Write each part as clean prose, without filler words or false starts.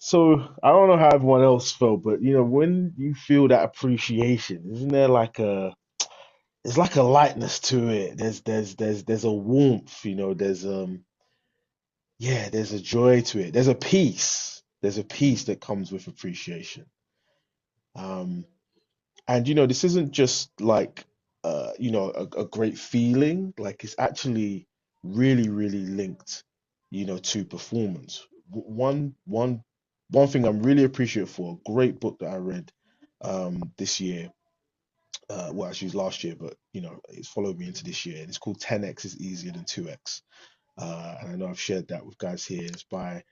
So I don't know how everyone else felt, but when you feel that appreciation, isn't there like there's like a lightness to it. There's a warmth, there's yeah, there's a joy to it. There's a peace. There's a peace that comes with appreciation. Um, and this isn't just like a great feeling. Like it's actually really, really linked, to performance. One thing I'm really appreciative for, a great book that I read this year, well actually it was last year, but it's followed me into this year, and it's called 10x is easier than 2x. And I know I've shared that with guys here. It's by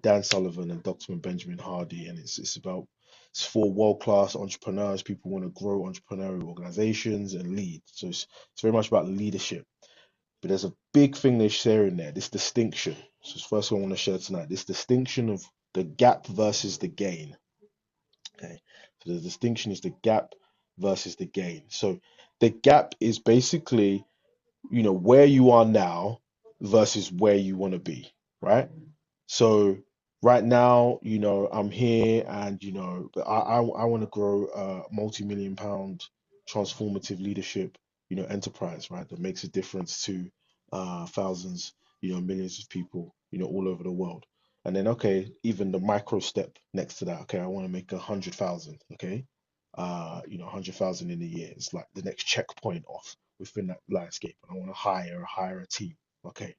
Dan Sullivan and Dr. Benjamin Hardy, and it's for world-class entrepreneurs, people who want to grow entrepreneurial organizations and lead. So it's very much about leadership. But there's a big thing they share in there, this distinction. So it's the first one I want to share tonight, this distinction of the gap versus the gain. Okay. So the distinction is the gap versus the gain. So the gap is basically where you are now versus where you want to be, right? So right now, I'm here, and I want to grow a multi-million pound transformative leadership, enterprise, right? That makes a difference to thousands, millions of people, all over the world. And then, okay, even the micro step next to that, okay, I want to make 100,000, okay, 100,000 in a year. It's like the next checkpoint off within that landscape, and I want to hire a team, okay.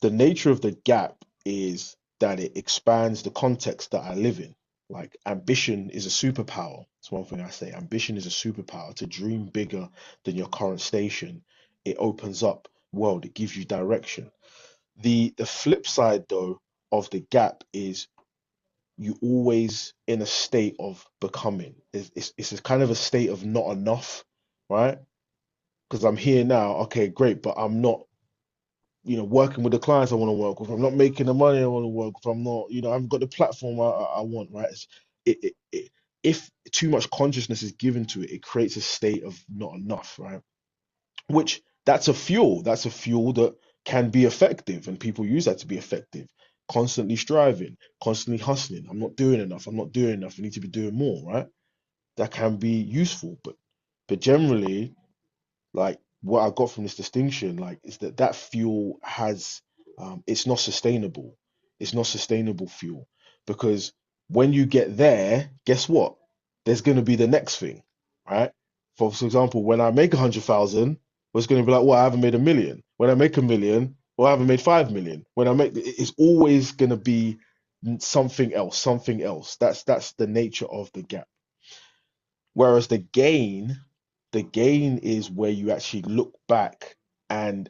The nature of the gap is that it expands the context that I live in. Like ambition is a superpower. It's one thing I say. Ambition is a superpower. To dream bigger than your current station, it opens up world. It gives you direction. The flip side though of the gap is you always in a state of becoming. It's a kind of a state of not enough, right? Because I'm here now. Okay, great, but I'm not working with the clients I want to work with. I'm not making the money I want to work with. I'm not, I haven't got the platform I want, right? If too much consciousness is given to it, it creates a state of not enough, right? Which that's a fuel. That's a fuel that can be effective, and people use that to be effective. Constantly striving, constantly hustling. I'm not doing enough. I'm not doing enough. I need to be doing more, right? That can be useful, but generally, like what I got from this distinction, like, is that fuel has it's not sustainable. It's not sustainable fuel, because when you get there, guess what? There's going to be the next thing, right? For example, when I make 100,000, it's going to be like, well, I haven't made a million. When I make a million, well, I haven't made 5 million. When I make, it's always going to be something else, something else. That's the nature of the gap. Whereas the gain is where you actually look back, and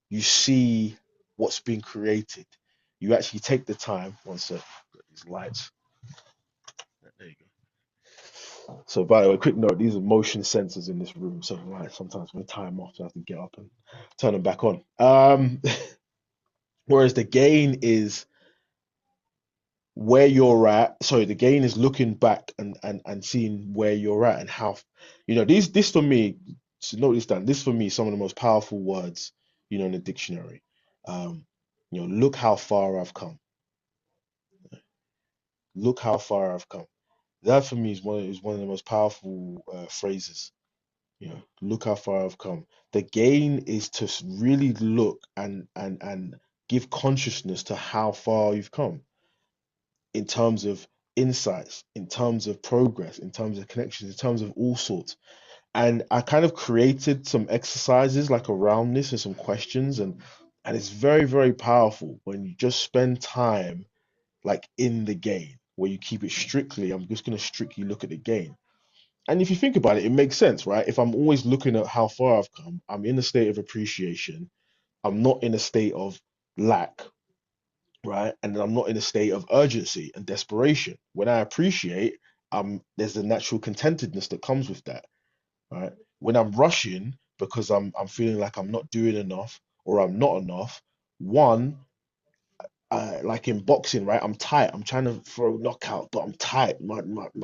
you see what's been created. You actually take the time. One sec, these lights. There you go. So by the way, quick note: these are motion sensors in this room. So like sometimes when I tie them off, I have to get up and turn them back on. Whereas the gain is where you're at. Sorry, the gain is looking back and seeing where you're at, and how these this for me, so note this down, this for me some of the most powerful words in the dictionary. um look how far I've come. Look how far I've come. That for me is one of the most powerful phrases. Look how far I've come. The gain is to really look and give consciousness to how far you've come, in terms of insights, in terms of progress, in terms of connections, in terms of all sorts. And I kind of created some exercises like around this, and some questions, and it's very, very powerful when you just spend time like in the gain, where you keep it strictly. I'm just going to strictly look at the gain. And if you think about it, it makes sense, right? If I'm always looking at how far I've come, I'm in a state of appreciation. I'm not in a state of lack, right? And I'm not in a state of urgency and desperation. When I appreciate, there's a natural contentedness that comes with that, right? When I'm rushing because I'm feeling like I'm not doing enough, or I'm not enough, one, like in boxing, right? I'm tight. I'm trying to throw a knockout, but I'm tight. My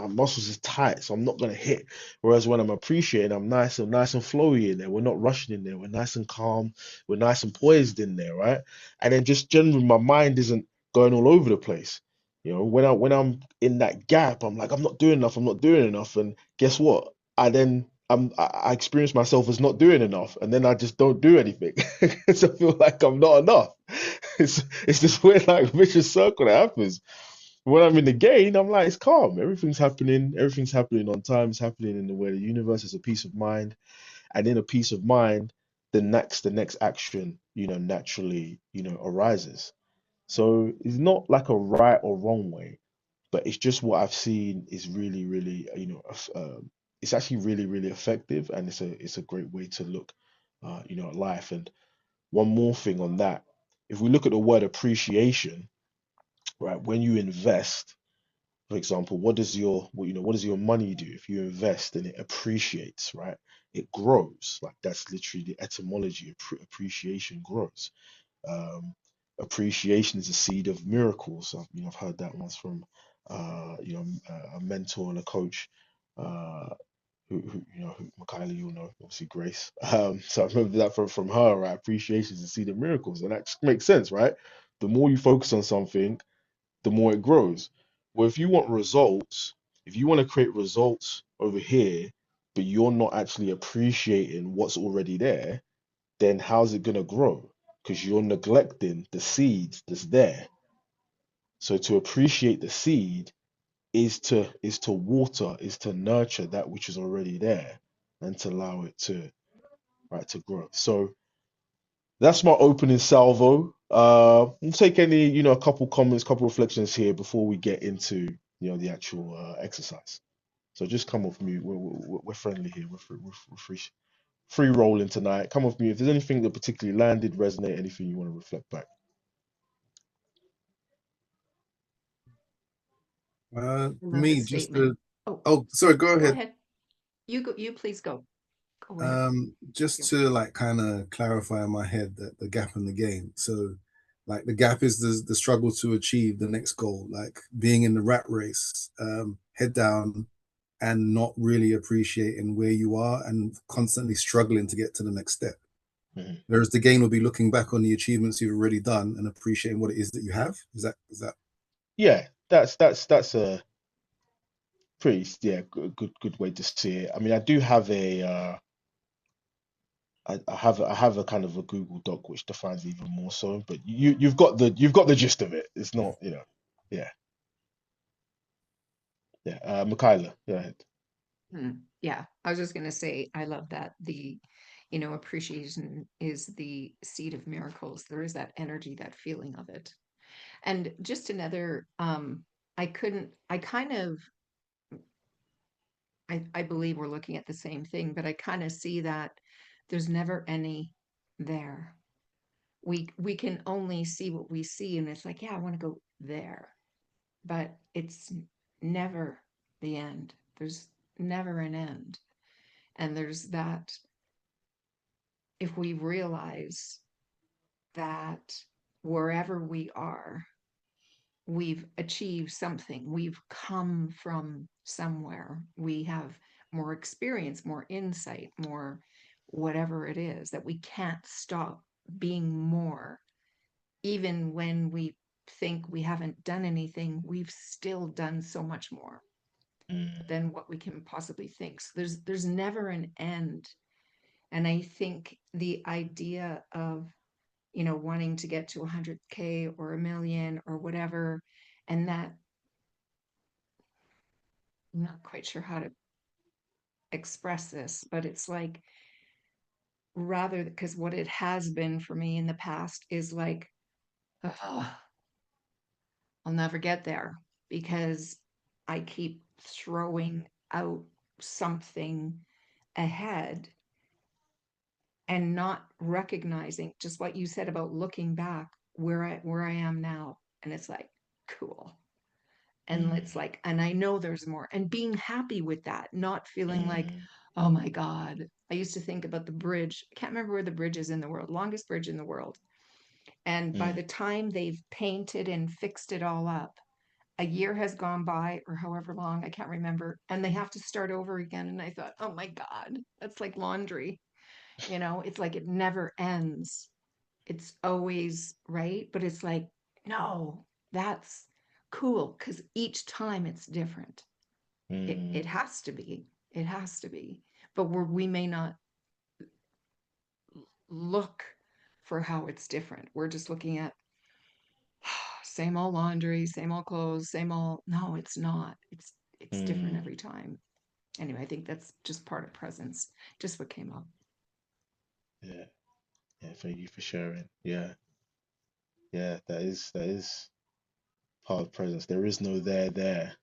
muscles is tight, so I'm not gonna hit. Whereas when I'm appreciating, I'm nice and flowy in there. We're not rushing in there. We're nice and calm. We're nice and poised in there, right? And then just generally, my mind isn't going all over the place. You know, when I'm in that gap, I'm like, I'm not doing enough, I'm not doing enough. And guess what? I experience myself as not doing enough, and then I just don't do anything. So I feel like I'm not enough. It's this weird like vicious circle that happens. When I'm in the game, I'm like, it's calm. Everything's happening on time, it's happening in the way the universe is a peace of mind. And in a peace of mind, the next action, naturally, arises. So it's not like a right or wrong way, but it's just what I've seen is really, really, it's actually really, really effective, and it's a great way to look, at life. And one more thing on that, if we look at the word appreciation, right, when you invest, for example, what does your money do? If you invest and it appreciates, right, it grows. Like that's literally the etymology. Appreciation grows. Um, Appreciation is a seed of miracles. I've heard that once from a mentor and a coach, uh, who Michaela, you'll know, obviously Grace. So I remember that from her, right? Appreciation is a seed of miracles, and that just makes sense, right? The more you focus on something, the more it grows. Well, if you want results, if you want to create results over here, but you're not actually appreciating what's already there, then how's it gonna grow? Because you're neglecting the seeds that's there. So to appreciate the seed is to water, is to nurture that which is already there and to allow it to right to grow. So that's my opening salvo. We'll take a couple comments, couple reflections here before we get into the actual exercise. So just come off mute. We're friendly here. We're free rolling tonight. Come off mute. If there's anything that particularly landed, resonate, anything you want to reflect back. I love the Me, just statement. to, Oh, oh, sorry, go go ahead. ahead. You go, you please go. Go ahead. Just to like kind of clarify in my head that the gap in the game. So, like the gap is the struggle to achieve the next goal, like being in the rat race, head down, and not really appreciating where you are and constantly struggling to get to the next step. Mhm. Whereas the gain will be looking back on the achievements you've already done and appreciating what it is that you have. Is that Yeah, that's a pretty good way to see it. I mean, I do have I have a kind of a Google Doc which defines even more so, but you've got the gist of it. It's not, yeah, yeah. Michaela, go ahead. Yeah, I was just going to say, I love that appreciation is the seed of miracles. There is that energy, that feeling of it. And just another, I kind of, I believe we're looking at the same thing, but I kind of see that there's never any there. We can only see what we see, and it's like, yeah, I want to go there, but it's never the end. There's never an end. And there's that, if we realize that wherever we are, we've achieved something, we've come from somewhere, we have more experience, more insight, more whatever it is, that we can't stop being more. Even when we think we haven't done anything, we've still done so much more Mm, than what we can possibly think. So there's never an end. And I think the idea of, wanting to get to 100K or a million or whatever, and that, I'm not quite sure how to express this, but it's like, rather, because what it has been for me in the past is like, "Ugh, I'll never get there because I keep throwing out something ahead and not recognizing just what you said about looking back where I am now. And it's like, cool. And it's mm, like, and I know there's more, and being happy with that, not feeling like, mm, oh my God. I used to think about the bridge. I can't remember where the bridge is in the world, longest bridge in the world. And by mm. the time they've painted and fixed it all up, a year has gone by, or however long, I can't remember, and they have to start over again. And I thought, oh my God, that's like laundry. It's like it never ends. It's always right. But it's like, no. That's cool because each time it's different. It Mm, has to be. It has to be. But we may not look for how it's different. We're just looking at same old laundry, same old clothes, same old. No, it's not. It's different mm. every time. Anyway, I think that's just part of presence. Just what came up. Yeah, yeah. Thank you for sharing. Yeah, yeah. That is part of presence. There is no there.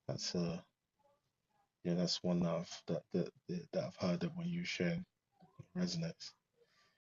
That's yeah. That's one that I've heard of when you share. It resonates.